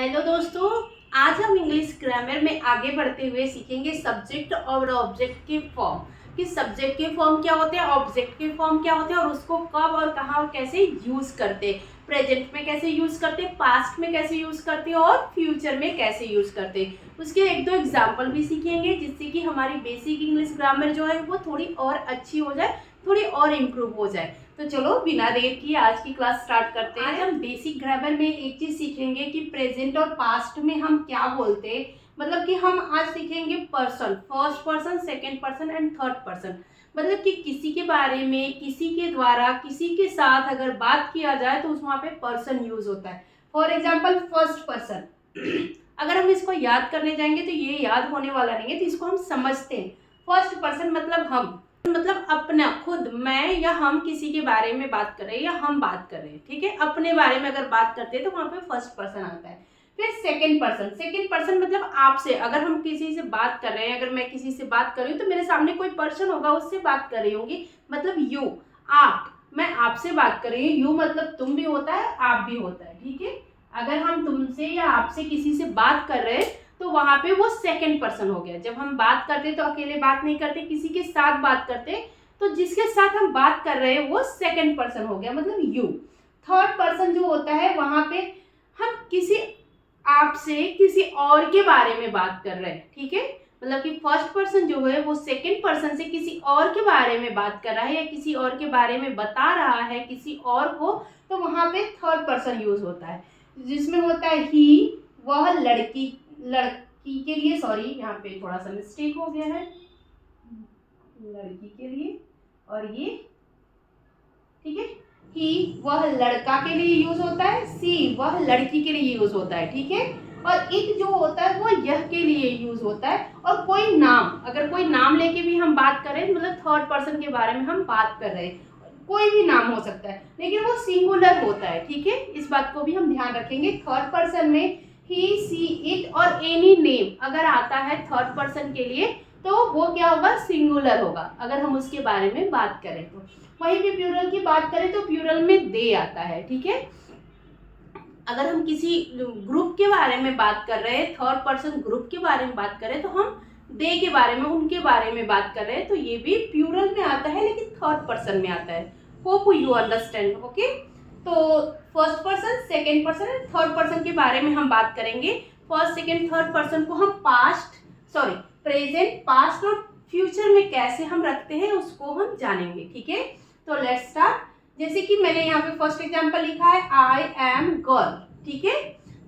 Hello दोस्तों, आज हम इंग्लिश ग्रामर में आगे बढ़ते हुए सीखेंगे सब्जेक्ट और ऑब्जेक्ट के फॉर्म कि सब्जेक्ट के फॉर्म क्या होते हैं, ऑब्जेक्ट के फॉर्म क्या होते हैं और उसको कब और कहाँ और कैसे यूज करते हैं। प्रेजेंट में कैसे यूज करते हैं, पास्ट में कैसे यूज करते हैं और फ्यूचर में कैसे यूज करते हैं। उसके एक दो एग्जाम्पल भी सीखेंगे जिससे कि हमारी बेसिक इंग्लिश ग्रामर जो है वो थोड़ी और अच्छी हो जाए, थोड़ी और इम्प्रूव हो जाए। तो चलो बिना देर किए आज की क्लास स्टार्ट करते हैं। आज हम बेसिक ग्रामर में एक चीज सीखेंगे कि प्रेजेंट और पास्ट में हम क्या बोलते हैं। मतलब कि हम आज सीखेंगे person, first person, second person and third person. मतलब कि किसी के बारे में, किसी के द्वारा, किसी के साथ अगर बात किया जाए तो वहाँ पे पर्सन यूज होता है। फॉर एग्जाम्पल फर्स्ट पर्सन अगर हम इसको याद करने जाएंगे तो ये याद होने वाला नहीं है, तो इसको हम समझते हैं। फर्स्ट पर्सन मतलब हम, मतलब अपना, खुद, मैं या हम किसी के बारे में बात कर रहे हैं या हम बात कर रहे हैं, ठीक है। अपने बारे में अगर बात करते हैं तो वहाँ पे फर्स्ट पर्सन आता है। फिर सेकंड पर्सन, सेकंड पर्सन मतलब आपसे, अगर हम किसी से बात कर रहे हैं, अगर मैं किसी से बात कर रही हूँ तो मेरे सामने कोई पर्सन होगा, उससे बात कर रही होंगी, मतलब यू, आप, मैं आपसे बात कर रही हूँ। यू मतलब तुम भी होता है, आप भी होता है, ठीक है। अगर हम तुमसे या आपसे किसी से बात कर रहे हैं तो वहां पे वो सेकंड पर्सन हो गया। जब हम बात करते तो अकेले बात नहीं करते, किसी के साथ बात करते, तो जिसके साथ हम बात कर रहे हैं वो सेकंड पर्सन हो गया, मतलब यू। थर्ड पर्सन जो होता है वहां पे हम किसी, आपसे किसी और के बारे में बात कर रहे हैं, ठीक है। मतलब कि फर्स्ट पर्सन जो है वो सेकंड पर्सन से किसी और के बारे में बात कर रहा है या किसी और के बारे में बता रहा है किसी और को, तो वहां पे थर्ड पर्सन यूज होता है, जिसमें होता है ही, वह, लड़की के लिए, सॉरी यहाँ पे थोड़ा सा मिस्टेक हो गया है, लड़की के लिए, और ये, ठीक है। ही वह लड़का के लिए यूज होता है, सी वह लड़की के लिए यूज होता है, ठीक है। और इट जो होता है वो यह के लिए यूज होता है। और कोई नाम, अगर कोई नाम लेके भी हम बात करें, मतलब थर्ड पर्सन के बारे में हम बात कर रहे हैं, कोई भी नाम हो सकता है लेकिन वो सिंगुलर होता है, ठीक है। इस बात को भी हम ध्यान रखेंगे। थर्ड पर्सन में ही, सी, इट और एनी नेम अगर आता है थर्ड पर्सन के लिए तो वो क्या होगा, सिंगुलर होगा अगर हम उसके बारे में बात करें तो। वहीं भी प्लूरल की बात करें तो प्लूरल में दे आता है, ठीक है। अगर हम किसी ग्रुप के बारे में बात कर रहे हैं, थर्ड पर्सन ग्रुप के बारे में बात करें तो हम दे के बारे में, उनके बारे में बात कर रहे हैं, तो ये भी प्लूरल में आता है लेकिन थर्ड पर्सन में आता है। Hope you understand, okay. तो first person, second person and third person के बारे में हम बात करेंगे। फर्स्ट, सेकेंड, थर्ड पर्सन को हम पास्ट, सॉरी प्रेजेंट, पास्ट और फ्यूचर में कैसे हम रखते हैं उसको हम जानेंगे, ठीक है। तो लेट्स स्टार्ट। जैसे कि मैंने यहाँ पे फर्स्ट एग्जांपल लिखा है, आई एम गर्ल, ठीक है।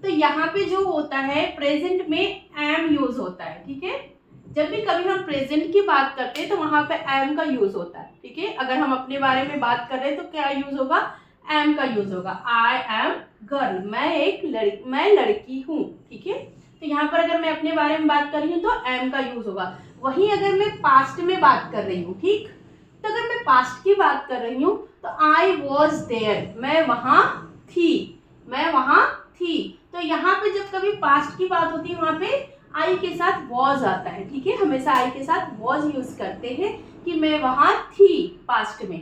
तो यहाँ पे जो होता है प्रेजेंट में एम यूज होता है, ठीक है। जब भी कभी हम प्रेजेंट की बात करते हैं तो वहां पे एम का यूज होता है, ठीक है। अगर हम अपने बारे में बात कर रहे हैं तो क्या यूज होगा, एम का यूज होगा। आई एम गर्ल, मैं लड़की हूँ, ठीक है। तो यहाँ पर अगर मैं अपने बारे में बात कर रही हूँ तो एम का यूज होगा। वहीं अगर मैं पास्ट में बात कर रही हूँ, ठीक, तो अगर मैं पास्ट की बात कर रही हूँ तो आई वॉज देयर, मैं वहां थी, मैं वहां थी। तो यहाँ पे जब कभी पास्ट की बात होती है वहां पे आई के साथ वॉज आता है, ठीक है। हमेशा आई के साथ वॉज यूज करते हैं कि मैं वहां थी पास्ट में।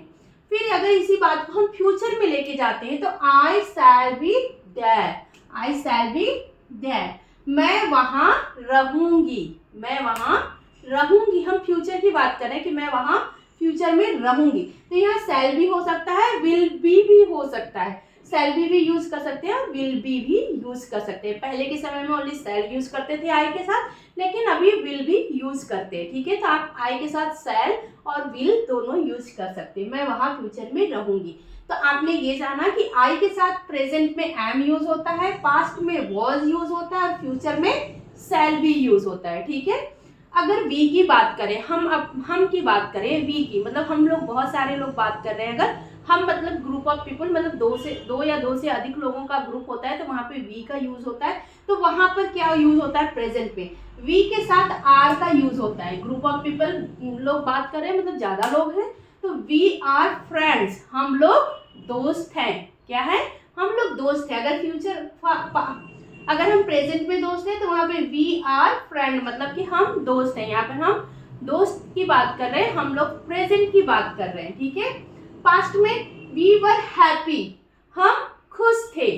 फिर अगर इसी बात को हम फ्यूचर में लेके जाते हैं तो I shall be there, I shall be there, मैं वहां रहूंगी, मैं वहां रहूंगी। हम फ्यूचर की बात कर रहे हैं कि मैं वहां फ्यूचर में रहूंगी, तो यहाँ शैल भी हो सकता है, विल भी हो सकता है। शैल भी यूज कर सकते हैं और विल भी यूज कर सकते हैं। पहले के समय में ओनली शैल यूज करते थे आई के साथ, लेकिन अभी विल भी यूज करते हैं, ठीक है। तो आप आई के साथ शैल और विल दोनों यूज कर सकते हैं, मैं वहां फ्यूचर में रहूंगी। तो आपने ये जाना कि आई के साथ प्रेजेंट में एम यूज होता है, पास्ट में वॉज यूज होता है और फ्यूचर में शैल भी यूज होता है, ठीक है। अगर वी की बात करें, हम की बात करें, वी की मतलब हम लोग, बहुत सारे लोग बात कर रहे हैं, अगर हम मतलब ग्रुप ऑफ पीपल, मतलब दो या दो से अधिक लोगों का ग्रुप होता है तो वहां पे वी का यूज होता है। तो वहां पर क्या यूज होता है प्रेजेंट में, वी के साथ आर का यूज होता है। ग्रुप ऑफ पीपल लोग बात कर रहे हैं, मतलब ज्यादा लोग हैं, तो वी आर फ्रेंड्स, हम लोग दोस्त हैं। क्या है, हम लोग दोस्त हैं। अगर फ्यूचर, अगर हम प्रेजेंट में दोस्त हैं तो वहां पे वी आर फ्रेंड, मतलब कि हम दोस्त हैं। यहाँ पे हम दोस्त की बात कर रहे हैं, हम लोग प्रेजेंट की बात कर रहे हैं, ठीक है। पास्ट में वी वर हैप्पी, हम खुश थे,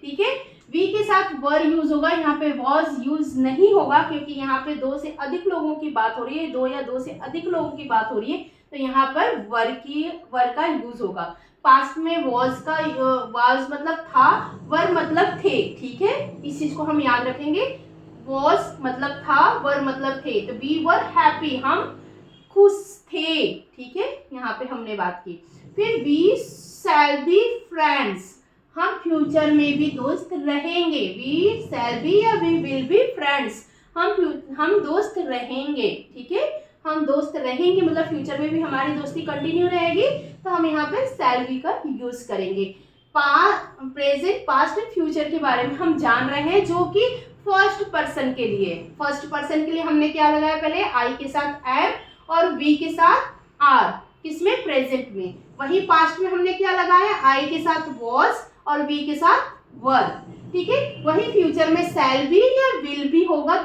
ठीक है। वी के साथ वर यूज होगा, यहाँ पे वॉज यूज नहीं होगा क्योंकि यहाँ पे दो से अधिक लोगों की बात हो रही है, दो या दो से अधिक लोगों की बात हो रही है, तो यहाँ पर वर का यूज होगा। पास्ट में वॉज का वॉज मतलब था, वर मतलब थे, ठीक है, इस चीज को हम याद रखेंगे। वॉज मतलब था, वर मतलब थे, तो वी वर हैप्पी, हम खुश थे, ठीक है, यहाँ पे हमने बात की। फिर वी शैल बी फ्रेंड्स, हम फ्यूचर में भी दोस्त रहेंगे। वी शैल बी या वी विल बी फ्रेंड्स, हम दोस्त रहेंगे, ठीक है, हम दोस्त रहेंगे मतलब फ्यूचर में भी हमारी दोस्ती कंटिन्यू रहेगी, तो हम यहाँ पे शैल बी का यूज करेंगे। प्रेजेंट, पास्ट एंड फ्यूचर के बारे में हम जान रहे हैं, जो कि फर्स्ट पर्सन के लिए, फर्स्ट पर्सन के लिए हमने क्या लगाया, पहले आई के साथ एम और वी के साथ आर, किसमें, प्रेजेंट में। वही पास्ट में हमने क्या लगाया, आई के साथ वॉज और वी के साथ वर, ठीक है। वही फ्यूचर में शैल बी या विल बी होगा,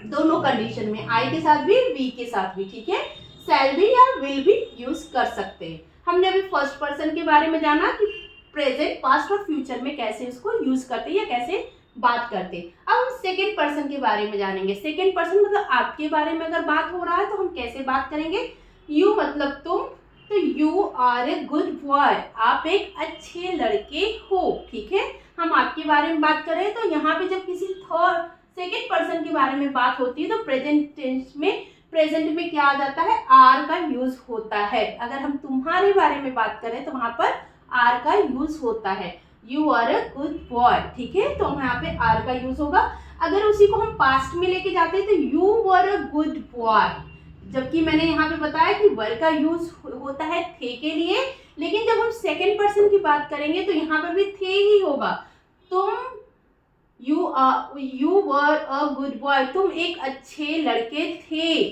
दोनों कंडीशन में, आई के साथ भी वी के साथ भी, ठीक है, शैल बी या विल बी यूज कर सकते हैं। हमने अभी फर्स्ट पर्सन के बारे में जाना कि प्रेजेंट, पास्ट और फ्यूचर में कैसे इसको यूज करते हैं या कैसे बात करते। अब हम सेकेंड पर्सन के बारे में जानेंगे। सेकेंड पर्सन मतलब आपके बारे में अगर बात हो रहा है तो हम कैसे बात करेंगे। यू मतलब तुम, तो you are a good boy, आप एक अच्छे लड़के हो, ठीक है। हम आपके बारे में बात करें तो यहाँ पे जब किसी सेकेंड पर्सन के बारे में बात होती है तो प्रेजेंट टेंस में, प्रेजेंट में क्या आ जाता है, आर का यूज होता है। अगर हम तुम्हारे बारे में बात करें तो वहां पर आर का यूज होता है। You are a good boy, ठीक है, तो यहाँ पे आर का यूज होगा। अगर उसी को हम पास्ट में लेके जाते हैं तो you were a good boy, जबकि मैंने यहाँ पे बताया कि वर का यूज होता है थे के लिए, लेकिन जब हम सेकेंड पर्सन की बात करेंगे तो यहाँ पर भी थे ही होगा। तुम, you were a good boy, तुम एक अच्छे लड़के थे,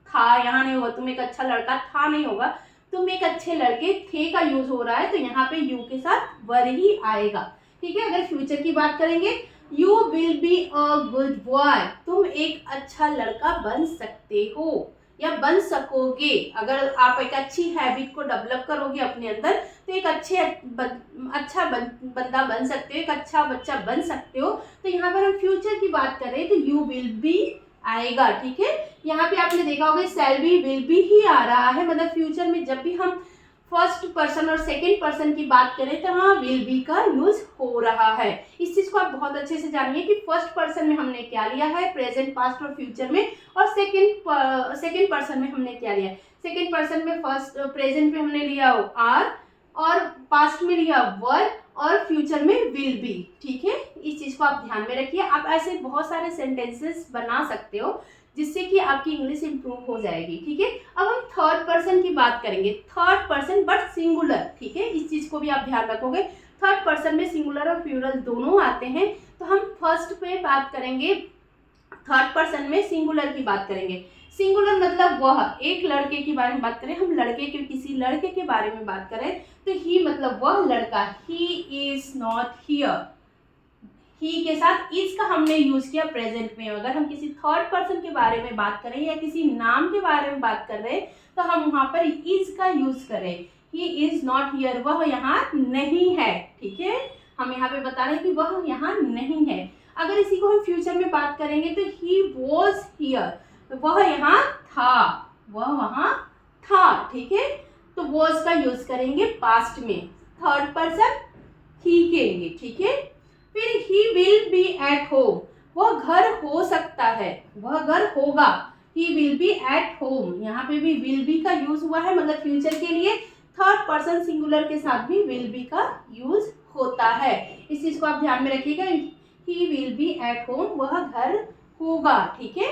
था यहाँ नहीं होगा, तुम एक अच्छा लड़का था नहीं होगा, तुम एक अच्छे लड़के थे का यूज हो रहा है, तो यहाँ पे यू के साथ वर ही आएगा, ठीक है। अगर फ्यूचर की बात करेंगे, you will be a good boy, तुम एक अच्छा लड़का बन सकते हो या बन सकोगे। अगर आप एक अच्छी हैबिट को डेवलप करोगे अपने अंदर तो एक अच्छा बंदा बन सकते हो, एक अच्छा बच्चा बन सकते हो। तो यहाँ पर हम फ्यूचर की बात करें तो यू विल बी आएगा, ठीक है। यहाँ पे आपने देखा होगा शैल बी, विल बी ही आ रहा है, मतलब फ्यूचर में जब भी हम फर्स्ट पर्सन और सेकेंड पर्सन की बात करें तो हाँ विल बी का यूज हो रहा है। इस चीज को आप बहुत अच्छे से जानिए कि फर्स्ट पर्सन में हमने क्या लिया है, प्रेजेंट, पास्ट और फ्यूचर में, और सेकेंड पर्सन में हमने क्या लिया है। सेकेंड पर्सन में फर्स्ट, प्रेजेंट में हमने लिया आर, और पास्ट में लिया वर, और फ्यूचर में विल बी, ठीक है। इस चीज को आप ध्यान में रखिए। आप ऐसे बहुत सारे सेंटेंसेस बना सकते हो जिससे कि आपकी इंग्लिश इंप्रूव हो जाएगी, ठीक है। अब हम थर्ड पर्सन की बात करेंगे, थर्ड पर्सन बट सिंगुलर, ठीक है, इस चीज को भी आप ध्यान रखोगे। थर्ड पर्सन में सिंगुलर और प्लूरल दोनों आते हैं, तो हम फर्स्ट पे बात करेंगे, थर्ड पर्सन में सिंगुलर की बात करेंगे। सिंगुलर मतलब वह, एक लड़के के बारे में बात करें, हम लड़के के, किसी लड़के के बारे में बात करें तो ही मतलब वह लड़का, ही इज नॉट हियर, ही के साथ इज का हमने यूज किया प्रेजेंट में। अगर हम किसी थर्ड पर्सन के बारे में बात करें या किसी नाम के बारे में बात कर रहे हैं तो हम वहां पर इज का यूज करें। ही इज नॉट हियर, वह यहाँ नहीं है, ठीक है, हम यहाँ पे बता रहे हैं कि वह यहाँ नहीं है। अगर इसी को हम फ्यूचर में बात करेंगे तो ही वॉज हियर, वह यहाँ था, वह वहाँ था, ठीक है, तो वॉज का यूज करेंगे पास्ट में, थर्ड पर्सन ही के लिए, ठीक है। फिर he will be at home, वह घर हो सकता है, वह घर होगा, he will be at home, यहाँ पे भी विल बी का यूज हुआ है, मतलब फ्यूचर के लिए। थर्ड पर्सन सिंगुलर के साथ भी विल बी का यूज होता है, इस चीज को आप ध्यान में रखिएगा। He will be at home, वह घर होगा, ठीक है,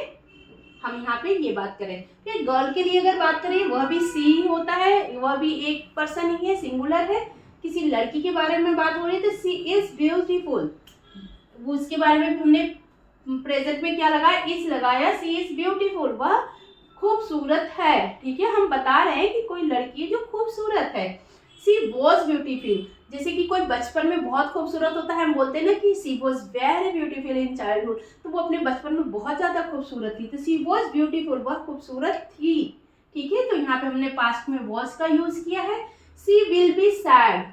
हम यहाँ पे ये बात करें। फिर गर्ल के लिए अगर बात करें, वह भी सी ही होता है, वह भी एक पर्सन ही है, सिंगुलर है। किसी लड़की के बारे में बात हो रही है तो सी इज ब्यूटीफुल, उसके बारे में हमने प्रेजेंट में क्या लगाया, इज लगाया, सी इज ब्यूटीफुल, वह खूबसूरत है, ठीक है, हम बता रहे हैं कि कोई लड़की है जो खूबसूरत है। सी वॉज ब्यूटीफुल, जैसे कि कोई बचपन में बहुत खूबसूरत होता है, हम बोलते हैं ना कि she was very beautiful in childhood, तो वो अपने बचपन में बहुत ज़्यादा खूबसूरत थी, तो सी वॉज ब्यूटीफुल, वह खूबसूरत थी, ठीक है। तो यहाँ पे हमने पास्ट में वॉज का यूज किया है। सी विल बी सैड,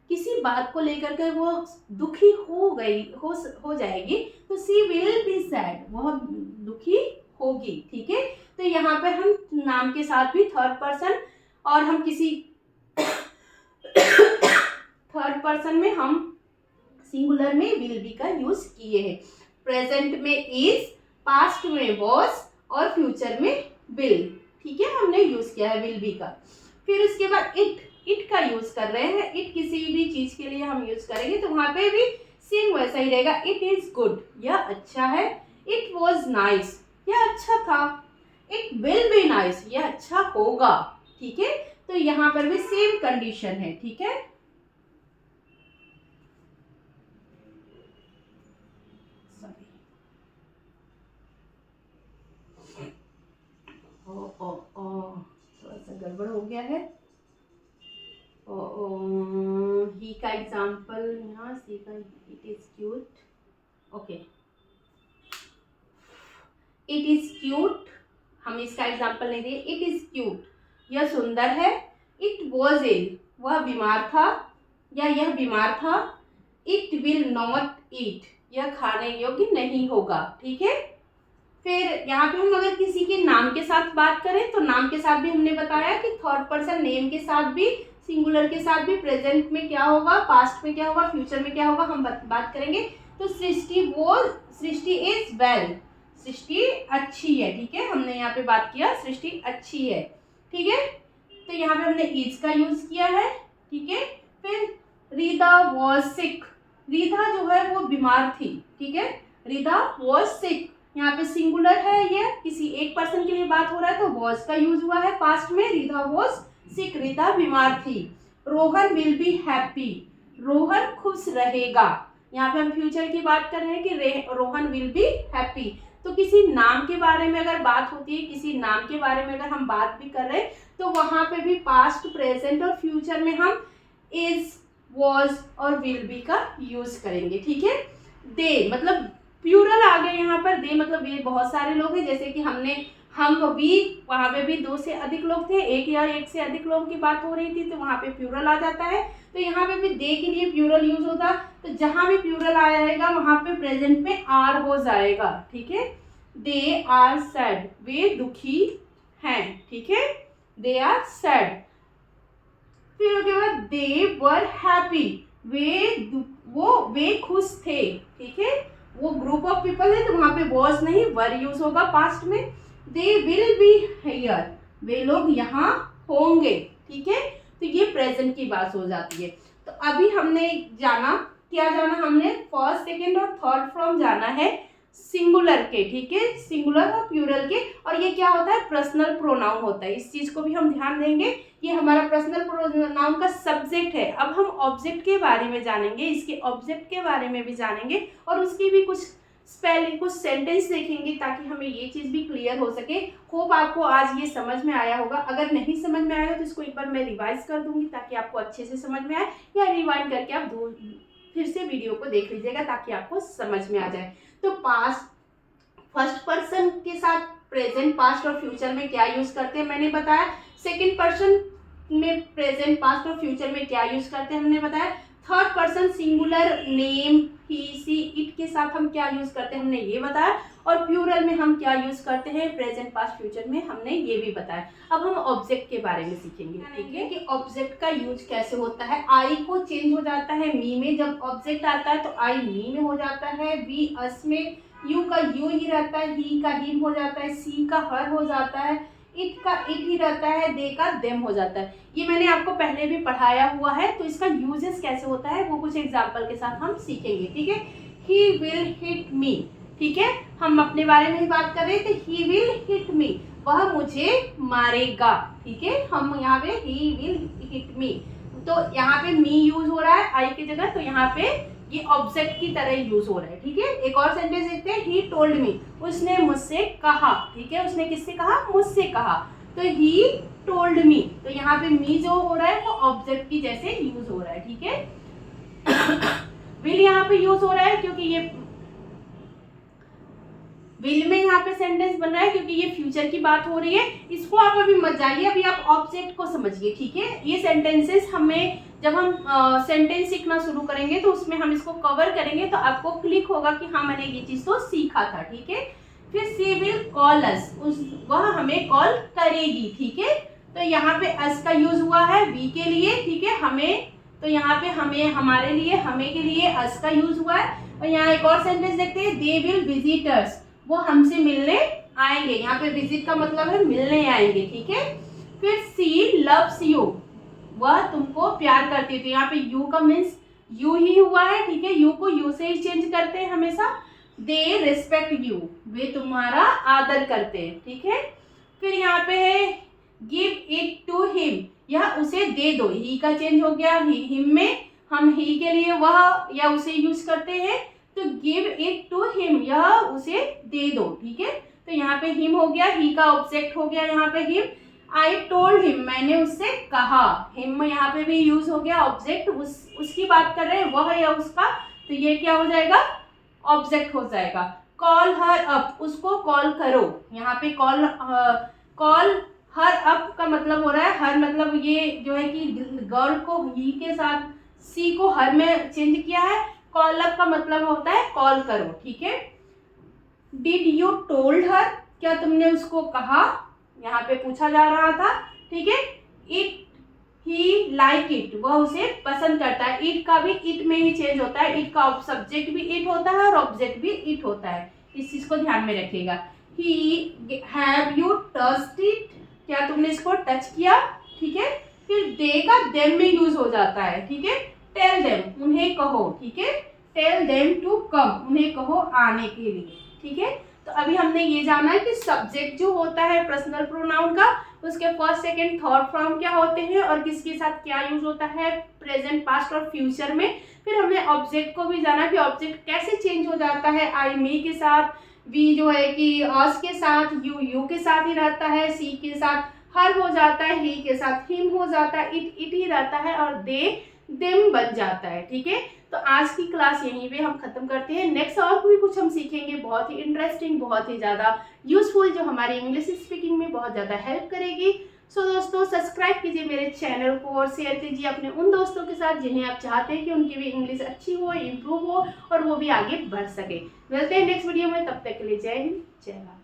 किसी बात को लेकर के वो दुखी हो जाएगी तो सी विल बी सैड, वह दुखी होगी। ठीक है, तो यहाँ पर हम नाम के साथ भी थर्ड पर्सन और हम किसी थर्ड पर्सन में हम सिंगुलर में विल बी का यूज किए हैं। प्रेजेंट में इज, पास्ट में वॉज और फ्यूचर में विल। ठीक है, हमने यूज किया है विल बी का। फिर उसके बाद इट का यूज कर रहे हैं। इट किसी भी चीज के लिए हम यूज करेंगे तो वहां पे भी सेम वैसा ही रहेगा। इट इज गुड, यह अच्छा है। इट वॉज नाइस, यह अच्छा था। इट विल बी नाइस, यह अच्छा होगा। ठीक है, तो यहाँ पर भी सेम कंडीशन है। ठीक है, थोड़ा सा गड़बड़ हो गया है। ही का एग्जाम्पल यहाँ, सी का it is cute. Okay, it is cute, हम इसका एग्जाम्पल नहीं दिए। इट इज क्यूट, यह सुंदर है। इट वॉज इल, वह बीमार था या यह बीमार था। इट विल नॉट ईट, यह खाने योग्य नहीं होगा। ठीक है, फिर यहाँ पे हम अगर किसी के नाम के साथ बात करें तो नाम के साथ भी हमने बताया कि थर्ड पर्सन नेम के साथ भी, सिंगुलर के साथ भी प्रेजेंट में क्या होगा, पास्ट में क्या होगा, फ्यूचर में क्या होगा, हम बात करेंगे। तो सृष्टि इज वेल, सृष्टि अच्छी है। ठीक है, हमने यहाँ पे बात किया सृष्टि अच्छी है। ठीक है, तो यहाँ पे हमने इज का यूज किया है। ठीक है, फिर रीता वॉज सिक, रीता जो है वो बीमार थी। ठीक है, रीता वॉज सिक, यहाँ पे सिंगुलर है, ये किसी एक पर्सन के लिए बात हो रहा है तो वॉज का यूज हुआ है पास्ट में। रीता वॉज सिक, रीता बीमार थी। Rohan will be happy, Rohan खुश रहेगा। यहाँ पे हम फ्यूचर की बात कर रहे हैं कि रोहन विल बी हैप्पी। तो किसी नाम के बारे में अगर बात होती है, किसी नाम के बारे में अगर हम बात भी कर रहे हैं तो वहां पे भी पास्ट, प्रेजेंट और फ्यूचर में हम इज, वॉज और विल बी का यूज करेंगे। ठीक है, दे मतलब प्लूरल आ गया यहाँ पर। दे मतलब ये बहुत सारे लोग हैं, जैसे कि हम भी वहाँ पे भी 2 से अधिक लोग थे, एक या एक से अधिक लोगों की बात हो रही थी तो वहाँ पे प्लूरल आ जाता है। तो यहाँ पे भी दे के लिए प्लूरल यूज होता, तो जहाँ भी प्लूरल आ जाएगा वहाँ पे प्रेजेंट में आर हो जाएगा। ठीक है, दे आर सैड, वे दुखी हैं। ठीक है, दे आर सैड। फिर उसके बाद दे वर हैप्पी, वे खुश थे। ठीक है, वो ग्रुप ऑफ पीपल है तो वहां पे वॉज नहीं वर यूज होगा पास्ट में। दे विल बी हियर, वे लोग यहाँ होंगे। ठीक है, तो ये प्रेजेंट की बात हो जाती है। तो अभी हमने जाना हमने फर्स्ट, सेकेंड और थर्ड फॉर्म जाना है सिंगुलर के। ठीक है, सिंगुलर और प्लूरल के। और ये क्या होता है, पर्सनल प्रोनाउन होता है। इस चीज को भी हम ध्यान देंगे, ये हमारा पर्सनल प्रोनाउन का सब्जेक्ट है। अब हम ऑब्जेक्ट के बारे में जानेंगे, इसके ऑब्जेक्ट के बारे में भी जानेंगे और उसकी भी कुछ स्पेलिंग, कुछ सेंटेंस देखेंगे ताकि हमें ये चीज़ भी क्लियर हो सके। होप आपको आज ये समझ में आया होगा। अगर नहीं समझ में आया तो इसको एक बार मैं रिवाइज कर दूंगी ताकि आपको अच्छे से समझ में आए, या रिवाइंड करके आप फिर से वीडियो को देख लीजिएगा ताकि आपको समझ में आ जाए। तो पास्ट, फर्स्ट पर्सन के साथ प्रेजेंट, पास्ट और फ्यूचर में क्या यूज करते हैं मैंने बताया। सेकेंड पर्सन में प्रेजेंट, पास्ट और फ्यूचर में क्या यूज करते हैं हमने बताया। Third person singular name, he, she, it के साथ हम क्या यूज करते हैं हमने ये बताया। और प्लूरल में हम क्या यूज करते हैं, प्रेजेंट, पास्ट, फ्यूचर में हमने ये भी बताया। अब हम ऑब्जेक्ट के बारे में सीखेंगे। ठीक है, कि ऑब्जेक्ट का यूज कैसे होता है। आई को चेंज हो जाता है मी में, जब ऑब्जेक्ट आता है तो आई मी में हो जाता है। वी अस में, यू का यू ही रहता है, ही का हिम हो जाता है, सी का हर हो जाता है, इट का इट ही रहता है, दे का देम हो जाता है। ये मैंने आपको पहले भी पढ़ाया हुआ है। तो इसका यूजेस कैसे होता है वो कुछ एग्जांपल के साथ हम सीखेंगे। ठीक है, ही विल हिट मी। ठीक है, हम अपने बारे में ही बात कर रहे थे। ही विल हिट मी, वह मुझे मारेगा। ठीक है, हम यहाँ पे ही विल हिट मी, तो यहाँ पे मी यूज हो रहा है आई की जगह, तो यहाँ पे ये ऑब्जेक्ट की तरह यूज हो रहा है। ठीक है, एक और सेंटेंस देखते हैं। ही टोल्ड मी, उसने मुझसे कहा। ठीक है, उसने किससे कहा, मुझसे कहा। तो ही टोल्ड मी, तो यहाँ पे मी जो हो रहा है वो ऑब्जेक्ट की जैसे यूज हो रहा है। ठीक है, विल यहाँ पे यूज हो रहा है क्योंकि ये विल में यहाँ पे सेंटेंस बन रहा है क्योंकि ये फ्यूचर की बात हो रही है। इसको आप अभी मत जाइए, अभी आप ऑब्जेक्ट को समझिए। ठीक है, ये सेंटेंसेस हमें जब हम सेंटेंस सीखना शुरू करेंगे तो उसमें हम इसको कवर करेंगे तो आपको क्लिक होगा कि हाँ मैंने ये चीज़ तो सीखा था, ठीक है। फिर सी विल कॉल अस, वह हमें कॉल करेगी, ठीक है। तो यहाँ पे अस का यूज हुआ है वी के लिए, ठीक है, हमें, तो यहाँ पे हमें, हमारे लिए, हमें के लिए अस का यूज हुआ है। और यहाँ एक और सेंटेंस देखते हैं, दे विल विजिट अस, वो हमसे मिलने आएंगे। यहाँ पे विजिट का मतलब है मिलने आएंगे, ठीक है। फिर सी लव्स यू, वह तुमको प्यार करती है, तो यहाँ पे यू का मीन्स यू ही हुआ है, ठीक है, यू को यू से ही चेंज करते हैं हमेशा। दे रिस्पेक्ट यू, वे तुम्हारा आदर करते हैं, ठीक है। फिर यहाँ पे है गिव इट टू हिम, यह उसे दे दो, ही का चेंज हो गया हिम में, हम ही के लिए वह या उसे यूज करते हैं, तो गिव इट टू हिम, यह उसे दे दो, ठीक है। तो यहाँ पे हिम हो गया, ही का ऑब्जेक्ट हो गया यहाँ pay him. I told him, मैंने उससे कहा, हिम यहाँ पे भी यूज हो गया ऑब्जेक्ट, उसकी बात कर रहे हैं, वह या उसका, तो ये क्या हो जाएगा, ऑब्जेक्ट हो जाएगा। कॉल हर अप, उसको कॉल करो, यहाँ पे कॉल हर अप का मतलब हो रहा है, हर मतलब ये जो है कि गर्ल को ही के साथ सी को हर में चेंज किया है। कॉल अप का मतलब होता है कॉल करो, ठीक है। डिड यू टोल्ड हर, क्या तुमने उसको कहा, यहाँ पे पूछा जा रहा था, ठीक है। इट ही लाइक इट, वह उसे पसंद करता है, इट का भी इट में ही चेंज होता है, इट का सब्जेक्ट भी इट होता है और ऑब्जेक्ट भी इट होता है, इस चीज को ध्यान में रखिएगा। He have you touched it, क्या तुमने इसको टच किया, ठीक है। फिर दे का देम में यूज हो जाता है, ठीक है। टेल देम, उन्हें कहो, ठीक है, टेल देम टू कम, उन्हें कहो आने के लिए, ठीक है। तो अभी हमने ये जाना है कि सब्जेक्ट जो होता है पर्सनल प्रोनाउन का, उसके फर्स्ट सेकंड थर्ड फॉर्म क्या होते हैं और किसके साथ क्या यूज होता है प्रेजेंट, पास्ट और फ्यूचर में। फिर हमने ऑब्जेक्ट को भी जाना कि ऑब्जेक्ट कैसे चेंज हो जाता है, आई मी के साथ, वी जो है कि अस के साथ, यू के साथ ही रहता है, सी के साथ हर हो जाता है, ही के साथ हिम हो जाता है, इट ही रहता है और दे देम बन जाता है, ठीक है। तो आज की क्लास यहीं पे हम खत्म करते हैं। नेक्स्ट और भी कुछ हम सीखेंगे बहुत ही इंटरेस्टिंग, बहुत ही ज़्यादा यूजफुल, जो हमारी इंग्लिश स्पीकिंग में बहुत ज़्यादा हेल्प करेगी। सो दोस्तों सब्सक्राइब कीजिए मेरे चैनल को और शेयर कीजिए अपने उन दोस्तों के साथ जिन्हें आप चाहते हैं कि उनकी भी इंग्लिश अच्छी हो, इम्प्रूव हो और वो भी आगे बढ़ सके। मिलते हैं नेक्स्ट वीडियो में, तब तक के लिए जय हिंद, जय भारत।